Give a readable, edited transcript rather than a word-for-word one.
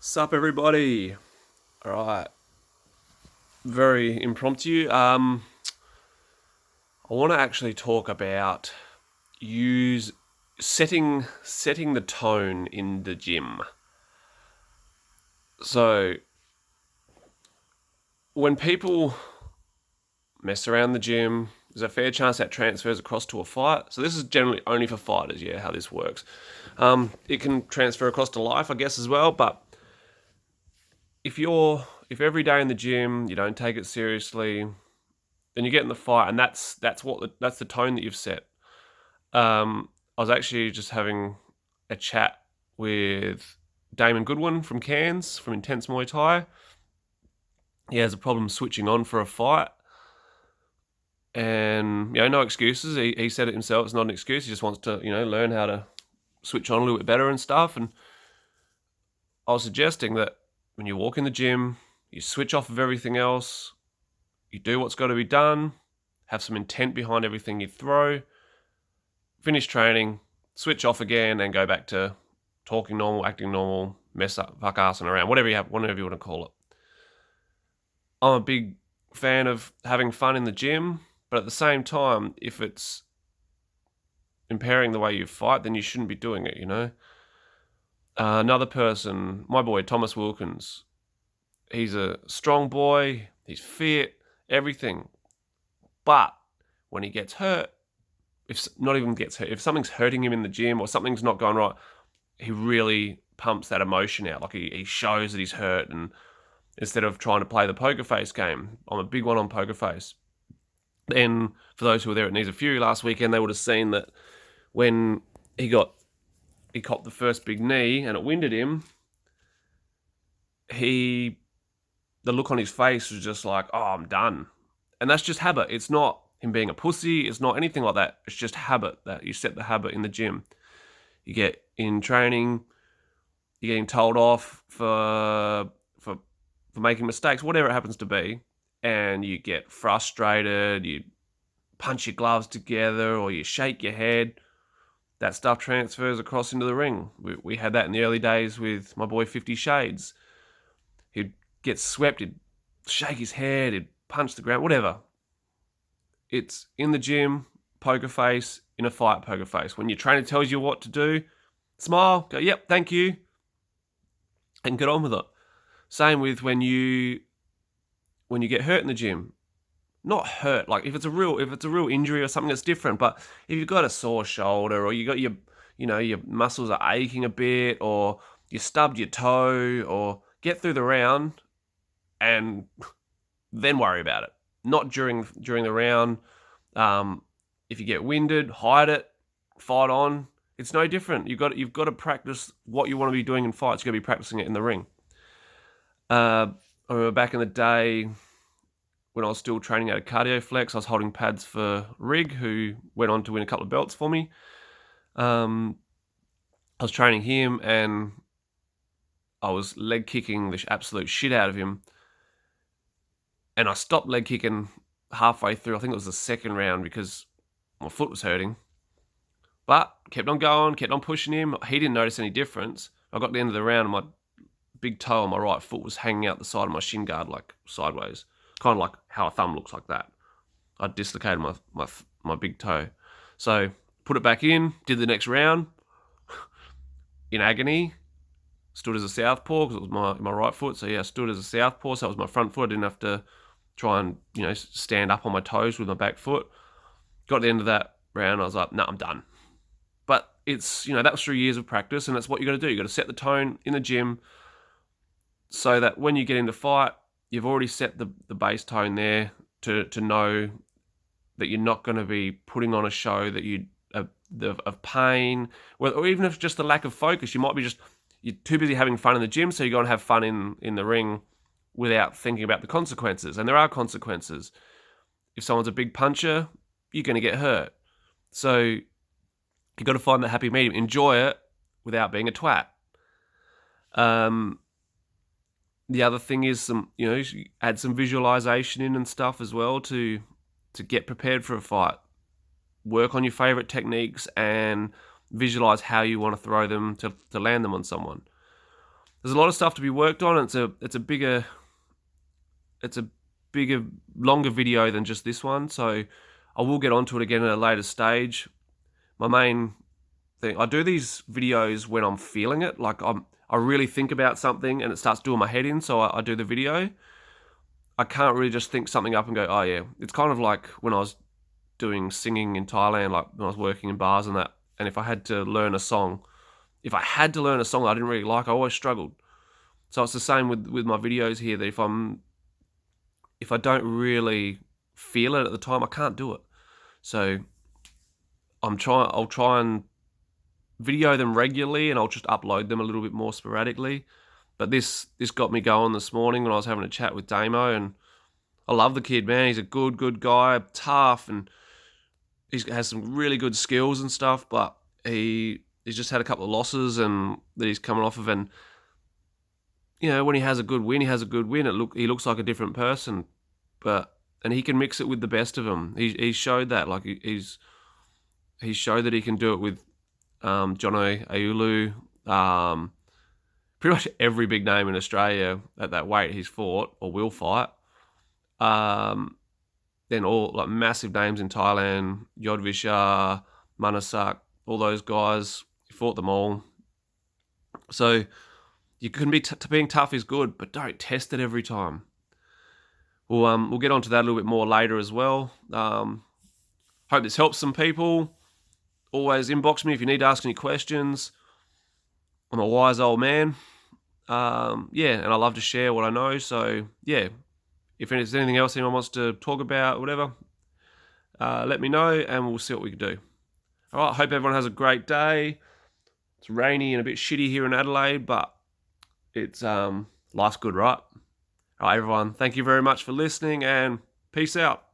Sup, everybody? All right, very impromptu. I want to actually talk about use setting the tone in the gym. So when people mess around the gym, there's a fair chance that transfers across to a fight. So this is generally only for fighters. Yeah, how this works. It can transfer across to life, I guess, as well. But if every day in the gym you don't take it seriously, then you get in the fight, and that's the tone that you've set. I was actually just having a chat with Damon Goodwin from Cairns from Intense Muay Thai. He has a problem switching on for a fight, and no excuses. He said it himself. It's not an excuse. He just wants to learn how to switch on a little bit better and stuff. And I was suggesting that when you walk in the gym, you switch off of everything else. You do what's got to be done. Have some intent behind everything you throw. Finish training, switch off again, and go back to talking normal, acting normal, mess up, fuck assing around, whatever you want to call it. I'm a big fan of having fun in the gym, but at the same time, if it's impairing the way you fight, then you shouldn't be doing it, Another person, my boy, Thomas Wilkins, he's a strong boy, he's fit, everything. But when he gets hurt, if something's hurting him in the gym or something's not going right, he really pumps that emotion out. Like he shows that he's hurt, and instead of trying to play the poker face game, I'm a big one on poker face. And for those who were there at Knees of Fury last weekend, they would have seen that when he copped the first big knee and it winded him, the look on his face was just like, oh, I'm done. And that's just habit. It's not him being a pussy. It's not anything like that. It's just habit, that you set the habit in the gym. You get in training, you're getting told off for making mistakes, whatever it happens to be, and you get frustrated, you punch your gloves together or you shake your head. That stuff transfers across into the ring. We had that in the early days with my boy 50 Shades. He'd get swept, he'd shake his head, he'd punch the ground, whatever. It's in the gym, poker face, in a fight, poker face. When your trainer tells you what to do, smile, go, yep, thank you, and get on with it. Same with when you get hurt in the gym. Not hurt, like if it's a real injury or something that's different, but if you've got a sore shoulder or you got your muscles are aching a bit, or you stubbed your toe, or get through the round and then worry about it. Not during the round. If you get winded, hide it, fight on. It's no different. You've got to practice what you want to be doing in fights. You've got to be practicing it in the ring. I remember back in the day when I was still training at a cardio flex, I was holding pads for Rig, who went on to win a couple of belts for me. I was training him and I was leg kicking the absolute shit out of him. And I stopped leg kicking halfway through. I think it was the second round because my foot was hurting. But kept on going, kept on pushing him. He didn't notice any difference. I got to the end of the round and my big toe on my right foot was hanging out the side of my shin guard, like sideways. Kind of like how a thumb looks like that. I dislocated my big toe. So put it back in, did the next round in agony. Stood as a southpaw because it was my right foot. So yeah, I stood as a southpaw. So it was my front foot. I didn't have to try and stand up on my toes with my back foot. Got to the end of that round, I was like, I'm done. But it's that was through years of practice, and that's what you got to do. You got to set the tone in the gym so that when you get into fight, you've already set the base tone there to know that you're not going to be putting on a show that of pain, or even if it's just the lack of focus. You might be you're too busy having fun in the gym, so you got to have fun in the ring without thinking about the consequences. And there are consequences. If someone's a big puncher, you're going to get hurt. So you got to find that happy medium. Enjoy it without being a twat. The other thing is add some visualization in and stuff as well to get prepared for a fight. Work on your favorite techniques and visualize how you want to throw them to land them on someone. there's a lot of stuff to be worked on. It's a bigger, longer video than just this one. So I will get onto it again at a later stage. My main thing, I do these videos when I'm feeling it. Like I really think about something and it starts doing my head in. So I do the video. I can't really just think something up and go, oh yeah. It's kind of like when I was doing singing in Thailand, like when I was working in bars and that. And if I had to learn a song, that I didn't really like, I always struggled. So it's the same with my videos here, that if I don't really feel it at the time, I can't do it. So I'll try and video them regularly, and I'll just upload them a little bit more sporadically. But this got me going this morning when I was having a chat with Damo, and I love the kid, man. He's a good guy, tough, and he has some really good skills and stuff, but he's just had a couple of losses and that he's coming off of, and when he has a good win, he looks like a different person, and he can mix it with the best of them. He showed that, like he showed that he can do it with Jono Aulu, pretty much every big name in Australia at that weight he's fought or will fight. Then all like massive names in Thailand, Yodvisha, Manasak, all those guys, he fought them all. So you can be being tough is good, but don't test it every time. We'll get onto that a little bit more later as well. Hope this helps some people. Always inbox me if you need to ask any questions. I'm a wise old man. And I love to share what I know. So yeah, if there's anything else anyone wants to talk about, whatever, let me know and we'll see what we can do. All right, hope everyone has a great day. It's rainy and a bit shitty here in Adelaide, but it's life's good, right? All right, everyone, thank you very much for listening and peace out.